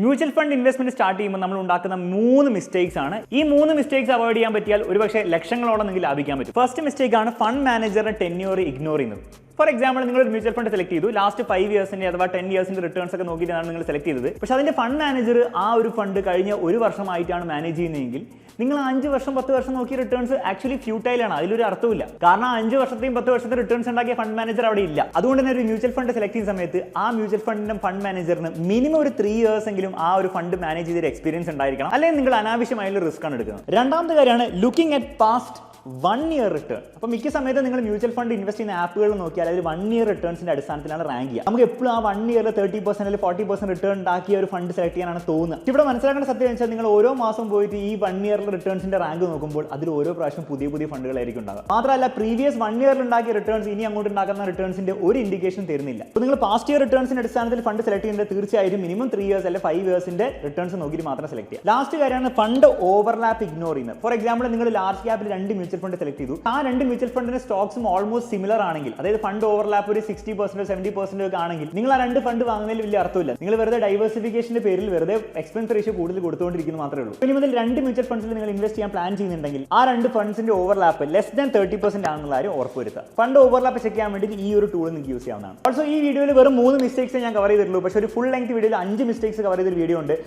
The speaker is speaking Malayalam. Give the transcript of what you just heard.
മ്യൂച്വൽ ഫണ്ട് ഇൻവെസ്റ്റ്മെന്റ് സ്റ്റാർട്ട് ചെയ്യുമ്പോൾ നമ്മൾ ഉണ്ടാക്കുന്ന 3 മിസ്റ്റേക്സ് ആണ്. ഈ 3 മിസ്റ്റേക്സ് അവോയ്ഡ് ചെയ്യാൻ പറ്റിയാൽ ഒരുപക്ഷെ ലക്ഷങ്ങളോളം നിങ്ങൾക്ക് ലാഭിക്കാൻ പറ്റും. ഫസ്റ്റ് മിസ്റ്റേക്ക് ആണ് ഫണ്ട് മാനേജറിന്റെ ടെന്യൂർ ഇഗ്നോർ ചെയ്യുന്നത്. ഫോർ എക്സാമ്പിൾ, നിങ്ങൾ ഒരു മ്യൂച്വൽ ഫണ്ട് സെലക്ട് ചെയ്തു, ലാസ്റ്റ് 5 ഇയേഴ്സിന്റെ അഥവാ 10 ഇയേഴ്സിന്റെ റിട്ടേൺസ് ഒക്കെ നോക്കിയിട്ടാണ് നിങ്ങൾ സെലക്ട് ചെയ്തത്. പക്ഷെ അതിന്റെ ഫണ്ട് മാനേജർ ആ ഒരു ഫണ്ട് കഴിഞ്ഞ ഒരു വർഷമായിട്ടാണ് മാനേജ് ചെയ്യുന്നതെങ്കിൽ നിങ്ങൾ 5 വർഷം 10 വർഷം നോക്കിയ റിട്ടേൺസ് ആക്ച്വലി ഫ്യൂട്ടൈൽ ആണ്. അതിലൊരു അർത്ഥമില്ല. കാരണം 5 വർഷത്തെയും 10 വർഷത്തെ റിട്ടേൺസ് ഉണ്ടാക്കിയ ഫണ്ട് മാനേജർ അവിടെ ഇല്ല. അതുകൊണ്ട് തന്നെ ഒരു മ്യൂച്വൽ ഫണ്ട് സെലക്ട് ചെയ്യുന്ന സമയത്ത് ആ മ്യൂച്വൽ ഫണ്ടിന്റെ ഫണ്ട് മാനേജറിന് മിനിമം ഒരു 3 ഇയേഴ്സ് എങ്കിലും ആ ഒരു ഫണ്ട് മാനേജ് ചെയ്ത എക്സ്പീരിയൻസ് ഉണ്ടായിരിക്കണം. അല്ലെങ്കിൽ നിങ്ങൾ അനാവശ്യമായുള്ള റിസ്ക് ആണ് എടുക്കുന്നത്. രണ്ടാമത്തെ കാര്യമാണ് looking at past 1 year return. അപ്പോൾ മിക്ക സമയത്ത് നിങ്ങൾ മ്യൂച്വൽ ഫണ്ട് ഇൻവെസ്റ്റ് ചെയ്യുന്ന ആപ്പുകൾ നോക്കിയാൽ അതിൽ 1 ഇയർ റിട്ടേൺസിന്റെ അടിസ്ഥാനത്തിലാണ് റാങ്ക് ചെയ്യുക. നമുക്ക് എപ്പോഴും ആ 1 ഇയറിൽ 30% അല്ലെങ്കിൽ 40% റിട്ടേൺ ഉണ്ടാക്കിയ ഒരു ഫണ്ട് സെലക്ട് ചെയ്യാനാണ് തോന്നുന്നത്. ഇവിടെ മനസ്സിലാക്കേണ്ട സത്യം വെച്ചാൽ നിങ്ങൾ ഓരോ മാസം പോയിട്ട് ഈ 1 ഇയറിൽ റിട്ടേൺസിന്റെ റാങ്ക് നോക്കുമ്പോൾ അതിൽ ഓരോ പ്രാവശ്യം പുതിയ പുതിയ ഫണ്ടുകളായിരിക്കും ഉണ്ടാകുക. മാത്രമല്ല പ്രീവിയസ് 1 ഇയറിൽ ഉണ്ടാക്കിയ റിട്ടേൺസ് ഇനി അങ്ങോട്ട് ഉണ്ടാക്കുന്ന റിട്ടേൺസിന്റെ ഒരു ഇൻഡിക്കേഷൻ തരുന്നില്ല. അപ്പോൾ നിങ്ങൾ പാസ്റ്റ് ഇയർ റിട്ടേൺസിന്റെ അടിസ്ഥാനത്തിൽ ഫണ്ട് സെലക്ട് ചെയ്യുന്നത് തീർച്ചയായും മിനിമം 3 ഇയേഴ്സ് അല്ലെങ്കിൽ 5 ഇയേഴ്സിന്റെ റിട്ടേൺസ് നോക്കിയിട്ട് മാത്രം സെലക്ട് ചെയ്യുക. ലാസ്റ്റ് കാര്യമാണ് ഫണ്ട് ഓവർലാപ്പ് ഇഗ്നോർ ചെയ്യുന്നത്. ഫോർ എക്സാമ്പിൾ, നിങ്ങൾ ലാർജ് ക്യാപ്പിൽ 2 മ്യൂച്വൽ ഫണ്ട് സെലക്ട് ചെയ്തു. ആ 2 മ്യൂച്വൽ ഫണ്ടിന്റെ സ്റ്റോക്സും ഓൾമോസ്റ്റ് സിമിലർ ആണെങ്കിൽ, അതായത് ഫണ്ട് ഓവർലാപ്പ് ഒരു 60% 70% ഒക്കെ ആണെങ്കിൽ നിങ്ങൾ ആ 2 ഫണ്ട് വാങ്ങുന്നതിൽ വലിയ അർത്ഥമില്ല. നിങ്ങൾ വെറുതെ ഡൈവേഴ്സിഫിക്കേഷന്റെ പേരിൽ വെറുതെ എക്സ്പെൻസ് റേഷ്യോ കൂടുതൽ കൊടുത്തുകൊണ്ടിരിക്കുന്നു മാത്രമേ ഉള്ളൂ. ഇനി മുതൽ 2 മ്യൂച്വൽ ഫണ്ട്സിൽ നിങ്ങൾ ഇൻവെസ്റ്റ് ചെയ്യാൻ പ്ലാൻ ചെയ്യുന്നുണ്ടെങ്കിൽ ആ 2 ഫണ്ട്സിന്റെ ഓവർലാപ്പ് ലെസ് ദാൻ 30% ആണെന്നുള്ള കാര്യം ഉറപ്പുവരുത്തുക. ഫണ്ട് ഓവർലാപ്പ് ചെക്ക് ചെയ്യാൻ വേണ്ടി ഈ ഒരു ടൂൾ നിങ്ങൾക്ക് യൂസ് ചെയ്യാവുന്നതാണ്. ഓൾസോ ഈ വീഡിയോയിൽ വെറും 3 മിസ്റ്റേക്സ് ഞാൻ കവർ ചെയ്തിട്ടുള്ളൂ. പക്ഷേ ഒരു ഫുൾ ലെങ്ത് വീഡിയോയിൽ 5 മിസ്റ്റേക്സ് കവർ ചെയ്തൊരു വീഡിയോ ഉണ്ട്.